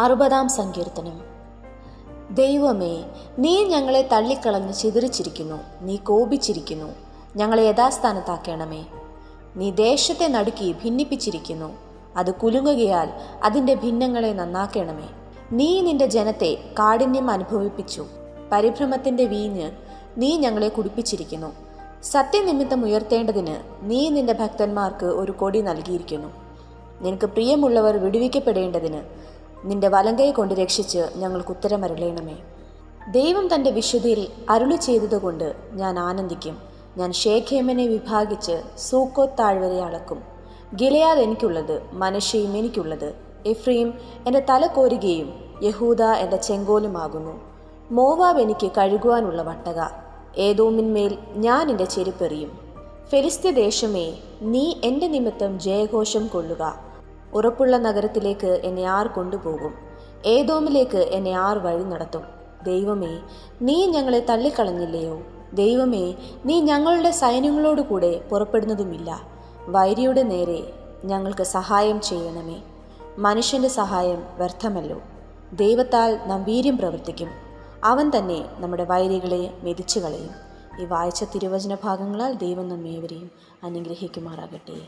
60 സങ്കീർത്തനം. ദൈവമേ, നീ ഞങ്ങളെ തള്ളിക്കളഞ്ഞ് ചിതറിച്ചിരിക്കുന്നു. നീ കോപിച്ചിരിക്കുന്നു. ഞങ്ങളെ യഥാസ്ഥാനത്താക്കണമേ. നീ ദേശത്തെ നടുക്കി ഭിന്നിപ്പിച്ചിരിക്കുന്നു. അത് കുലുങ്ങുകയാൽ അതിൻ്റെ ഭിന്നങ്ങളെ നന്നാക്കണമേ. നീ നിന്റെ ജനത്തെ കാഠിന്യം അനുഭവിപ്പിച്ചു. പരിഭ്രമത്തിൻ്റെ വീഞ്ഞ് നീ ഞങ്ങളെ കുടിപ്പിച്ചിരിക്കുന്നു. സത്യനിമിത്തം ഉയർത്തേണ്ടതിന് നീ നിന്റെ ഭക്തന്മാർക്ക് ഒരു കൊടി നൽകിയിരിക്കുന്നു. നിനക്ക് പ്രിയമുള്ളവർ വിടുവിക്കപ്പെടേണ്ടതിന് നിന്റെ വലങ്കൈ കൊണ്ട് രക്ഷിച്ച് ഞങ്ങൾക്ക് ഉത്തരമരുളേണമേ. ദൈവം തൻ്റെ വിശുദ്ധിയിൽ അരുളി ചെയ്തതുകൊണ്ട് ഞാൻ ആനന്ദിക്കും. ഞാൻ ശേഖേമിനെ വിഭാഗിച്ച് സൂക്കോത്ത് താഴ്വരെ അളക്കും. ഗിലെയാദ് എനിക്കുള്ളത്, മനശ്ശെയും എനിക്കുള്ളത്. എഫ്രയീം എൻ്റെ തലക്കോരുകയും യഹൂദ എൻ്റെ ചെങ്കോലുമാകുന്നു. മോവാബ് എനിക്ക് കഴുകുവാനുള്ള വട്ടക. ഏദോമിന്മേൽ ഞാൻ എൻ്റെ ചെരുപ്പെറിയും. ഫെലിസ്ത്യ ദേശമേ, നീ എൻ്റെ നിമിത്തം ജയഘോഷം കൊള്ളുക. ഉറപ്പുള്ള നഗരത്തിലേക്ക് എന്നെ ആർ കൊണ്ടുപോകും? ഏദോമിലേക്ക് എന്നെ ആർ വഴി നടത്തും? ദൈവമേ, നീ ഞങ്ങളെ തള്ളിക്കളഞ്ഞില്ലയോ? ദൈവമേ, നീ ഞങ്ങളുടെ സൈന്യങ്ങളോടുകൂടെ പുറപ്പെടുന്നതുമില്ല. വൈരിയുടെ നേരെ ഞങ്ങൾക്ക് സഹായം ചെയ്യണമേ. മനുഷ്യൻ്റെ സഹായം വ്യർത്ഥമല്ലോ. ദൈവത്താൽ നാം വീര്യം പ്രവർത്തിക്കും. അവൻ തന്നെ നമ്മുടെ വൈരികളെ മെതിച്ചു കളയും. ഈ വായിച്ച തിരുവചന ഭാഗങ്ങളാൽ ദൈവം നമ്മേവരെയും അനുഗ്രഹിക്കുമാറാകട്ടെ.